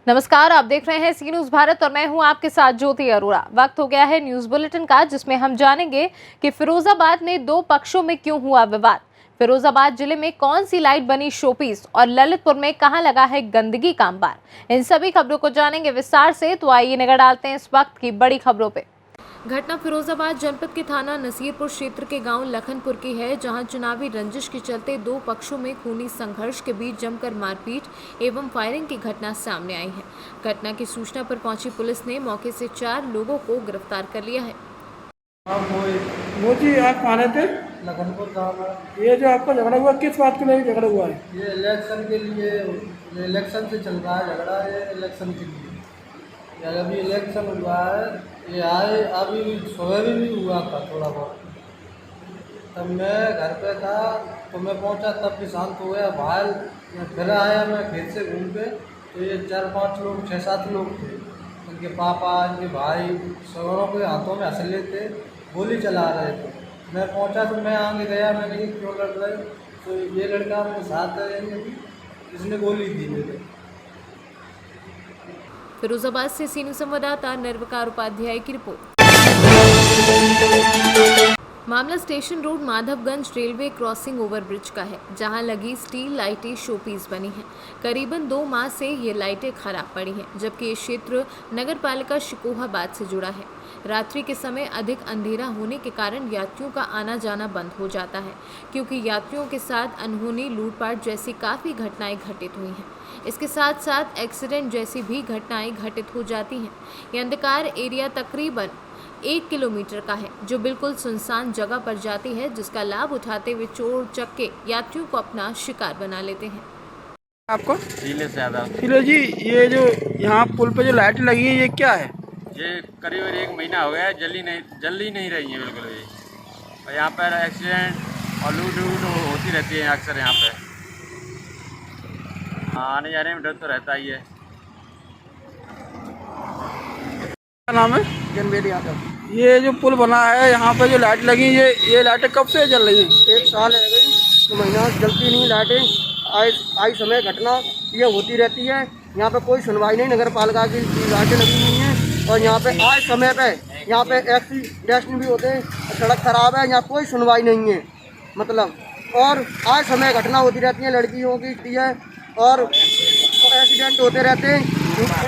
नमस्कार, आप देख रहे हैं सी न्यूज भारत और मैं हूं आपके साथ ज्योति अरोड़ा। वक्त हो गया है न्यूज बुलेटिन का, जिसमें हम जानेंगे कि फिरोजाबाद में दो पक्षों में क्यों हुआ विवाद, फिरोजाबाद जिले में कौन सी लाइट बनी शोपीस और ललितपुर में कहां लगा है गंदगी का अंबार। इन सभी खबरों को जानेंगे विस्तार से, तो आइए नजर डालते हैं इस वक्त की बड़ी खबरों पे। घटना फिरोजाबाद जनपद के थाना नसीरपुर क्षेत्र के गांव लखनपुर की है, जहां चुनावी रंजिश के चलते दो पक्षों में खूनी संघर्ष के बीच जमकर मारपीट एवं फायरिंग की घटना सामने आई है। घटना की सूचना पर पहुंची पुलिस ने मौके से 4 लोगों को गिरफ्तार कर लिया है। वो जी आप कहाँ रहते? लखनपुर गाँव में। ये जो आपका झगड़ा हुआ, किस बात के लिए झगड़ा हुआ है? ये इलेक्शन के लिए, ये इलेक्शन से चल रहा है झगड़ा, ये इलेक्शन के लिए। यार अभी इलेक्शन हुआ है, ये आए अभी सुबह भी हुआ था थोड़ा बहुत। तब मैं घर पे था तो मैं पहुंचा, तब भी शांत हो गया। बाहर फिर आया मैं खेत से घूम के, तो ये 4-5 लोग 6-7 लोग थे। उनके पापा, उनके भाई सगरों के हाथों में हंसले थे, गोली चला रहे थे। मैं पहुंचा तो मैं आगे गया, मैंने कहा क्यों लड़ रहे? तो ये लड़का मेरे साथ है, इसने गोली दी मेरे। फिरोजाबाद से सी न्यूज संवाददाता निर्विकार उपाध्याय की रिपोर्ट। मामला station road Madhavganj railway crossing overbridge का है, जहां लगी स्टील लाइटें शोपीस बनी हैं। करीबन 2 माह से ये लाइटें खराब पड़ी हैं, जबकि ये क्षेत्र नगर पालिका शिकोहाबाद से जुड़ा है। रात्रि के समय अधिक अंधेरा होने के कारण यात्रियों का आना जाना बंद हो जाता है, क्योंकि यात्रियों के साथ अनहोनी, लूटपाट जैसी काफ़ी घटनाएं घटित हुई हैं। इसके साथ साथ एक्सीडेंट जैसी भी घटनाएं घटित हो जाती हैं। ये अंधकार एरिया तकरीबन 1 किलोमीटर का है, जो बिल्कुल सुनसान जगह पर जाती है, जिसका लाभ उठाते हुए चोर चक्के यात्रियों को अपना शिकार बना लेते हैं। आपको जिले से ज़्यादा फिर जी, ये जो यहाँ पुल पे जो लाइट लगी है, ये क्या है? ये करीब 1 महीना हो गया है, जल ही नहीं रही है बिल्कुल भी। और यहाँ पर एक्सीडेंट और लूट होती रहती है अक्सर यहाँ पे। आने जाने में डर तो रहता ही है। क्या नाम है? जनवेद यादव। ये जो पुल बना है, यहाँ पे जो लाइट लगी, ये लाइटें कब से जल रही हैं? 1 साल है गई, तो महीना जलती नहीं लाइटें। आई समय घटना ये होती रहती है। यहाँ पे कोई सुनवाई नहीं, नगर पालिका की लाइटें लगी हुई हैं। और यहाँ पे आज समय पे यहाँ पे एक्सीडेंट भी होते हैं, सड़क खराब है, यहाँ कोई सुनवाई नहीं है मतलब। और आज समय घटना होती रहती है, लड़कियों की है, और एक्सीडेंट होते रहते हैं,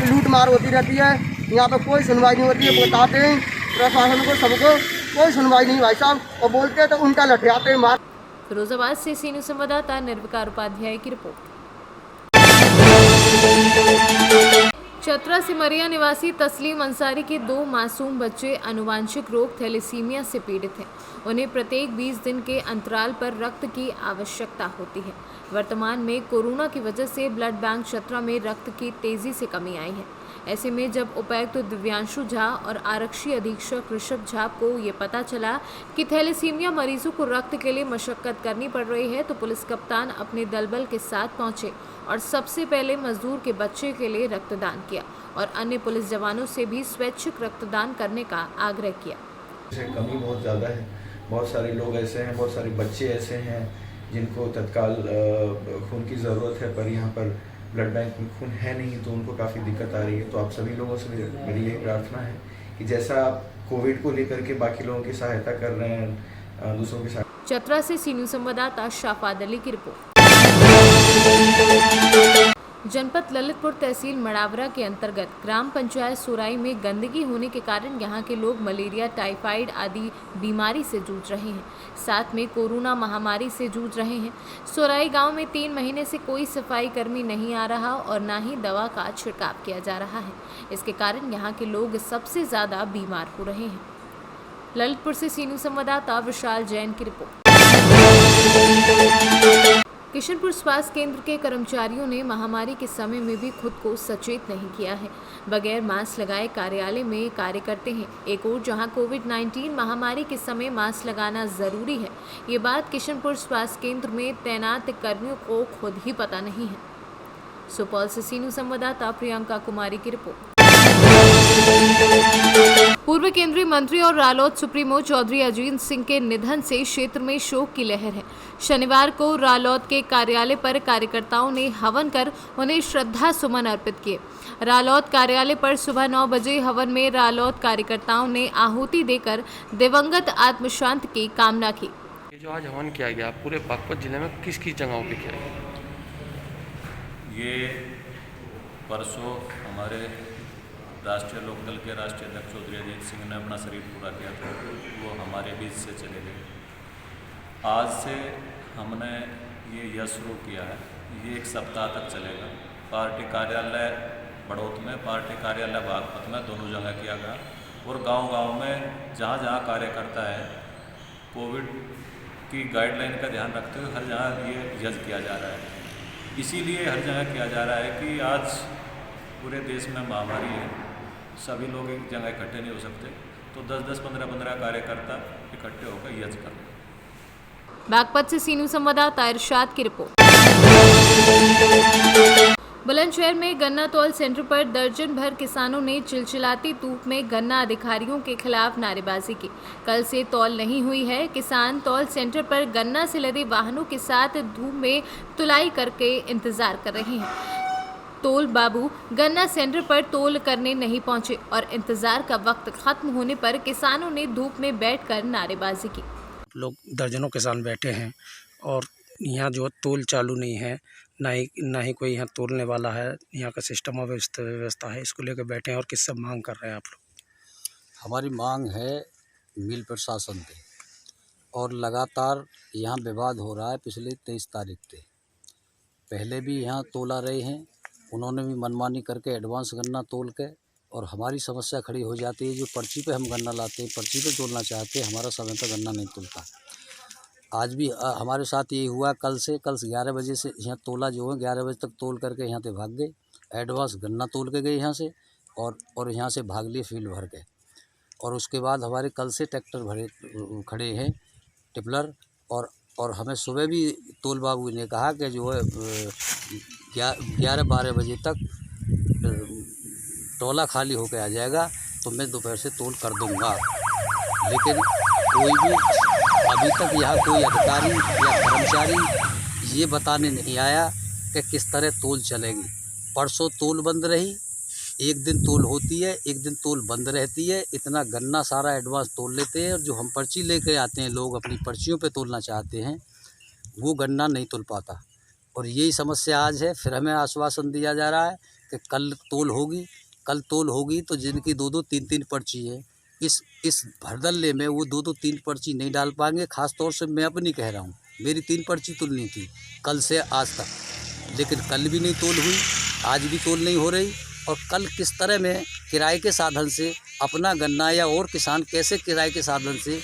लूट मार होती रहती है। यहाँ पे कोई सुनवाई नहीं होती है। बताते हैं प्रशासन को, सबको, कोई सुनवाई नहीं भाई साहब, और बोलते हैं तो उल्टा लठियाते हैं मार। फिरोजाबाद से सी न्यूज संवाददाता निर्विकार उपाध्याय की रिपोर्ट। चतरा सिमरिया निवासी तस्लीम अंसारी के 2 मासूम बच्चे आनुवांशिक रोग थैलेसीमिया से पीड़ित हैं। उन्हें प्रत्येक 20 दिन के अंतराल पर रक्त की आवश्यकता होती है। वर्तमान में कोरोना की वजह से ब्लड बैंक चतरा में रक्त की तेजी से कमी आई है। ऐसे में जब उपायुक्त दिव्यांशु झा और आरक्षी अधीक्षक ऋषभ झा को ये पता चला कि थैलेसीमिया मरीजों को रक्त के लिए मशक्कत करनी पड़ रही है, तो पुलिस कप्तान अपने दलबल के साथ पहुंचे और सबसे पहले मजदूर के बच्चे के लिए रक्तदान किया और अन्य पुलिस जवानों से भी स्वैच्छिक रक्तदान करने का आग्रह किया। कमी बहुत ज़्यादा है, बहुत सारे लोग ऐसे हैं, बहुत सारे बच्चे ऐसे हैं जिनको तत्काल खून की ज़रूरत है, पर यहाँ पर ब्लड बैंक में खून है नहीं, तो उनको काफ़ी दिक्कत आ रही है। तो आप सभी लोगों से मेरी यही प्रार्थना है कि जैसा आप कोविड को लेकर के बाकी लोगों की सहायता कर रहे हैं, दूसरों की सहायता। चतरा से सी न्यूज संवाददाता शाफाद अली की रिपोर्ट। जनपद ललितपुर तहसील मड़ावरा के अंतर्गत ग्राम पंचायत सोराई में गंदगी होने के कारण यहां के लोग मलेरिया, टाइफाइड आदि बीमारी से जूझ रहे हैं, साथ में कोरोना महामारी से जूझ रहे हैं। सोराई गांव में 3 महीने से कोई सफाई कर्मी नहीं आ रहा और न ही दवा का छिड़काव किया जा रहा है। इसके कारण यहां के लोग सबसे ज़्यादा बीमार हो रहे हैं। ललितपुर से सी न्यूज संवाददाता विशाल जैन की रिपोर्ट। किशनपुर स्वास्थ्य केंद्र के कर्मचारियों ने महामारी के समय में भी खुद को सचेत नहीं किया है। बगैर मास्क लगाए कार्यालय में कार्य करते हैं। एक और जहां कोविड-19 महामारी के समय मास्क लगाना जरूरी है, ये बात किशनपुर स्वास्थ्य केंद्र में तैनात कर्मियों को खुद ही पता नहीं है। सुपौल से सी न्यूज संवाददाता प्रियंका कुमारी की रिपोर्ट। पूर्व केंद्रीय मंत्री और रालोद सुप्रीमो चौधरी अजीत सिंह के निधन से क्षेत्र में शोक की लहर है। शनिवार को रालौद के कार्यालय पर कार्यकर्ताओं ने हवन कर उन्हें श्रद्धा सुमन अर्पित किए। रालौद कार्यालय पर सुबह 9 बजे हवन में रालौद कार्यकर्ताओं ने आहुति देकर दिवंगत आत्म शांति की कामना की। ये जो आज हवन किया गया पूरे बागपत जिले में किस किस जगहों पे किया गया? ये परसों हमारे राष्ट्रीय लोकदल के राष्ट्रीय अध्यक्ष चौधरी अजीत सिंह ने अपना शरीर पूरा किया था, वो हमारे बीच से चले गए। आज से हमने ये यश शुरू किया है, ये 1 सप्ताह तक चलेगा। पार्टी कार्यालय बड़ौत में, पार्टी कार्यालय बागपत में, दोनों जगह किया गया और गांव-गांव में जहां जहां कार्यकर्ता है कोविड की गाइडलाइन का ध्यान रखते हुए हर जगह ये यज्ञ किया जा रहा है। इसीलिए हर जगह किया जा रहा है कि आज पूरे देश में महामारी है, सभी लोग एक जगह इकट्ठे नहीं हो सकते, तो 10-10, 15-15 कार्यकर्ता इकट्ठे होकर यज्ञ कर रहे हैं। बागपत से सीनू संवाददाता इरशाद की रिपोर्ट। बुलंदशहर में गन्ना तौल सेंटर पर दर्जन भर किसानों ने चिलचिलाती धूप में गन्ना अधिकारियों के खिलाफ नारेबाजी की। कल से तौल नहीं हुई है। किसान तौल सेंटर पर गन्ना से लदे वाहनों के साथ धूप में तुलाई करके इंतजार कर रहे हैं। तोल बाबू गन्ना सेंटर पर तोल करने नहीं पहुंचे और इंतजार का वक्त खत्म होने पर किसानों ने धूप में बैठकर नारेबाजी की। लोग दर्जनों किसान बैठे हैं और यहाँ जो तोल चालू नहीं है, ना ही कोई यहाँ तोलने वाला है। यहाँ का सिस्टम व्यवस्था है, इसको लेकर बैठे हैं। और किससे मांग कर रहे हैं आप लोग? हमारी मांग है मिल प्रशासन पे, और लगातार यहाँ विवाद हो रहा है। पिछले 23 तारीख से पहले भी यहाँ तोला रहे हैं, उन्होंने भी मनमानी करके एडवांस गन्ना तोल के, और हमारी समस्या खड़ी हो जाती है। जो पर्ची पे हम गन्ना लाते हैं, पर्ची पे तोलना चाहते हैं, हमारा समय पर गन्ना नहीं तोलता। आज भी हमारे साथ यही हुआ। कल 11 बजे से यहाँ तोला जो है 11 बजे तक तोल करके यहाँ से भाग गए। एडवांस गन्ना तोल के गए यहाँ से, और यहाँ से भाग लिए फील्ड भर के। और उसके बाद हमारे कल से ट्रैक्टर भरे खड़े हैं, टिपलर, और हमें सुबह भी तोल बाबू ने कहा कि जो है 11-12 बजे तक टोला खाली होकर आ जाएगा तो मैं दोपहर से तोल कर दूंगा। लेकिन कोई भी अभी तक यहाँ कोई अधिकारी या कर्मचारी ये बताने नहीं आया कि किस तरह तोल चलेगी। परसों तोल बंद रही, एक दिन तोल होती है, एक दिन तोल बंद रहती है। इतना गन्ना सारा एडवांस तोल लेते हैं, और जो हम पर्ची लेकर आते हैं, लोग अपनी पर्चियों पे तोलना चाहते हैं, वो गन्ना नहीं तोल पाता। और यही समस्या आज है। फिर हमें आश्वासन दिया जा रहा है कि कल तोल होगी तो जिनकी 2-2, 3-3 पर्ची है, इस भरदल्ले में वो 2-2, 3 पर्ची नहीं डाल पाएंगे। ख़ास तौर से मैं अपनी कह रहा हूँ, मेरी 3 पर्ची तुलनी थी कल से आज तक, लेकिन कल भी नहीं तोल हुई, आज भी तोल नहीं हो रही। और कल किस तरह में किराए के साधन से अपना गन्ना, या और किसान कैसे किराए के साधन से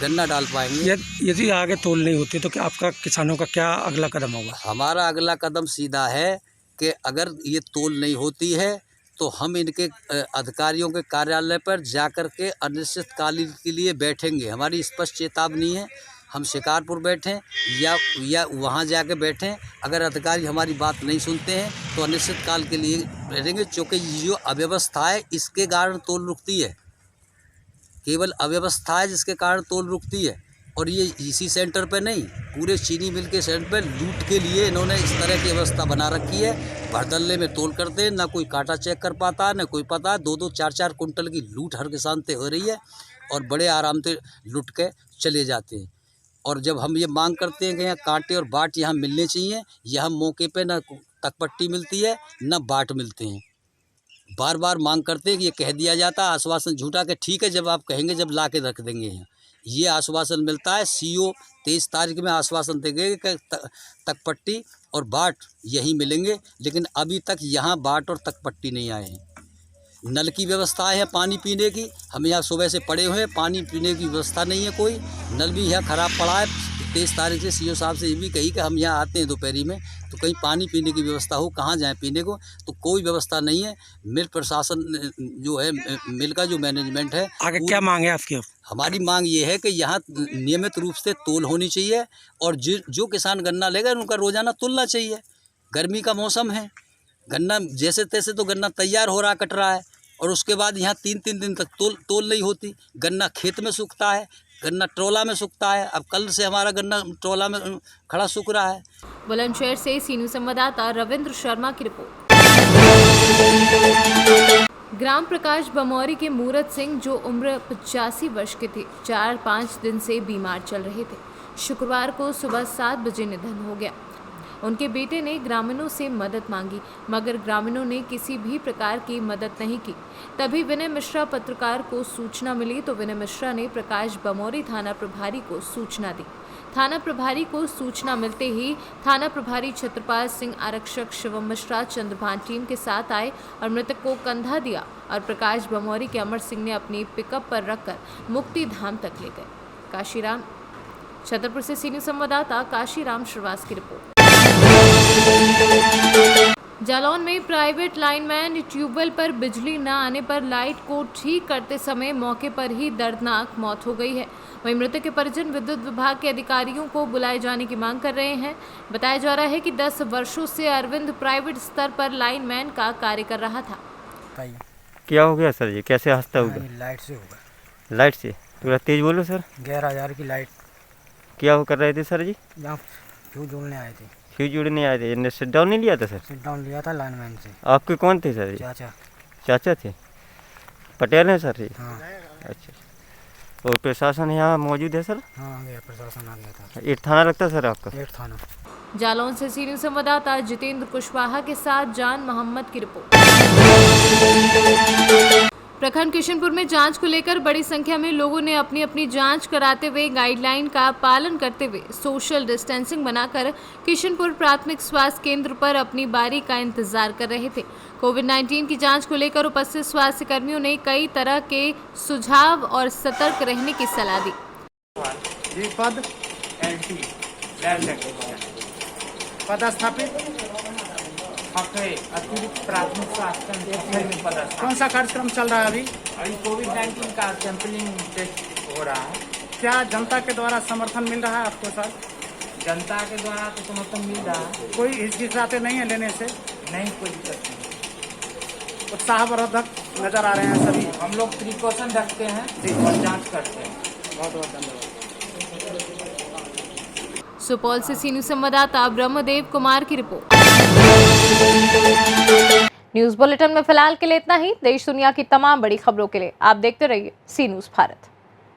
गन्ना डाल पाएंगे? यदि आगे तोल नहीं होती तो क्या आपका किसानों का क्या अगला कदम होगा? हमारा अगला कदम सीधा है कि अगर ये तोल नहीं होती है तो हम इनके अधिकारियों के कार्यालय पर जाकर के अनिश्चितकालीन के लिए बैठेंगे। हमारी स्पष्ट चेतावनी है। हम शिकारपुर बैठें या वहाँ जाके बैठें, अगर अधिकारी हमारी बात नहीं सुनते हैं तो अनिश्चितकाल के लिए बैठेंगे। क्योंकि ये जो अव्यवस्था है, इसके कारण तोल रुकती है, केवल अव्यवस्था है जिसके कारण तोल रुकती है। और ये इसी सेंटर पे नहीं, पूरे चीनी मिल के सेंटर पे लूट के लिए इन्होंने इस तरह की व्यवस्था बना रखी है। भरदल्ले में तोल करते हैं, ना कोई कांटा चेक कर पाता है, ना कोई पता है। 2-2, 4-4 कुंटल की लूट हर किसान से हो रही है, और बड़े आराम से लूट के चले जाते हैं। और जब हम ये मांग करते हैं कि यहाँ कांटे और बाट यहाँ मिलने चाहिए, यहाँ मौके पे ना तकपट्टी मिलती है, ना बाट मिलते हैं। बार बार मांग करते हैं कि ये कह दिया जाता है, आश्वासन झूठा कि ठीक है जब आप कहेंगे जब ला के रख देंगे यहाँ। ये आश्वासन मिलता है। सीओ 23 तारीख में आश्वासन देंगे कि तकपट्टी और बाट यहीं मिलेंगे, लेकिन अभी तक यहाँ बाट और तकपट्टी नहीं आए हैं। नल की व्यवस्था है पानी पीने की, हम यहाँ सुबह से पड़े हुए हैं, पानी पीने की व्यवस्था नहीं है कोई। नल भी यहाँ ख़राब पड़ा है। 23 तारीख से सीओ साहब से ये भी कही कि हम यहाँ आते हैं दोपहरी में तो कहीं पानी पीने की व्यवस्था हो, कहाँ जाएं पीने को, तो कोई व्यवस्था नहीं है। मिल प्रशासन जो है, मिल का जो मैनेजमेंट है, आगे क्या मांग है आपकी? हमारी मांग ये है कि यहाँ नियमित रूप से तोल होनी चाहिए, और जो किसान गन्ना लेगा उनका रोज़ाना तोलना चाहिए। गर्मी का मौसम है, गन्ना जैसे तैसे तो गन्ना तैयार हो रहा, कट रहा है, और उसके बाद यहाँ 3-3 दिन तक तोल नहीं होती। गन्ना खेत में सूखता है, गन्ना ट्रोला में सूखता है। अब कल से हमारा गन्ना ट्रोला में खड़ा सूख रहा है। बुलंदशहर से सीनू संवाददाता रविंद्र शर्मा की रिपोर्ट। ग्राम प्रकाश बमौरी के मूरत सिंह, जो उम्र 85 वर्ष के थे, 4-5 दिन से बीमार चल रहे थे। शुक्रवार को सुबह 7 बजे निधन हो गया। उनके बेटे ने ग्रामीणों से मदद मांगी, मगर ग्रामीणों ने किसी भी प्रकार की मदद नहीं की। तभी विनय मिश्रा पत्रकार को सूचना मिली तो विनय मिश्रा ने प्रकाश बमौरी थाना प्रभारी को सूचना दी। थाना प्रभारी को सूचना मिलते ही थाना प्रभारी छत्रपाल सिंह, आरक्षक शिवम मिश्रा, चंद्रभान टीम के साथ आए और मृतक को कंधा दिया और प्रकाश बमौरी के अमर सिंह ने अपनी पिकअप पर रखकर मुक्ति धाम तक ले गए। काशीराम छतरपुर से सीनियर संवाददाता काशीराम श्रीवास की रिपोर्ट। जालौन में प्राइवेट लाइनमैन ट्यूबवेल पर बिजली न आने पर लाइट को ठीक करते समय मौके पर ही दर्दनाक मौत हो गई है। वहीं मृतक के परिजन विद्युत विभाग के अधिकारियों को बुलाए जाने की मांग कर रहे हैं। बताया जा रहा है कि 10 वर्षों से अरविंद प्राइवेट स्तर पर लाइनमैन का कार्य कर रहा था। क्या हो गया सर जी, कैसे हादसा हुआ? लाइट से होगा। लाइट से? थोड़ा तेज बोलो सर। 11,000 की लाइट। क्या वो कर रहे थे सर जी? यहाँ फ्यूज जोड़ने आए थे। फ्यूज जोड़ने आए थे? इन्हें सिट डाउन नहीं लिया था सर? सिट डाउन लिया था लाइनमैन से। आपके कौन थे सर जी? चाचा। चाचा थे? पटेल हैं सर जी? हाँ। अच्छा। और प्रशासन यहाँ मौजूद है सर? हाँ, आ गया, प्रशासन आ गया था। 8 थाना लगता है सर आपका? 8 थाना। जालौन से सीनियर संवाददाता जितेंद्र कुशवाहा के साथ जान मोहम्मद की रिपोर्ट। प्रखंड किशनपुर में जांच को लेकर बड़ी संख्या में लोगों ने अपनी अपनी जांच कराते हुए गाइडलाइन का पालन करते हुए सोशल डिस्टेंसिंग बनाकर किशनपुर प्राथमिक स्वास्थ्य केंद्र पर अपनी बारी का इंतजार कर रहे थे। कोविड-19 की जांच को लेकर उपस्थित स्वास्थ्य कर्मियों ने कई तरह के सुझाव और सतर्क रहने की सलाह दी। पद LT पदस्थापित अतिरिक्त प्राथमिक स्वास्थ्य केंद्र में पदस्थापित। कौन सा कार्यक्रम चल रहा है अभी? अभी कोविड-19 का सैंपलिंग टेस्ट हो रहा है। क्या जनता के द्वारा समर्थन मिल रहा है आपको सर? जनता के द्वारा तो समर्थन मिल रहा है। कोई हिचकिचाते नहीं है लेने से? नहीं, कोई दिक्कत नहीं। उत्साहवर्धक नजर आ रहे हैं सभी। हम लोग प्रिकॉशन रखते हैं और जांच करते हैं। बहुत बहुत धन्यवाद। सुपौल से सीनियर संवाददाता ब्रह्मदेव कुमार की रिपोर्ट। न्यूज बुलेटिन में फिलहाल के लिए इतना ही। देश दुनिया की तमाम बड़ी खबरों के लिए आप देखते रहिए सी न्यूज़ भारत।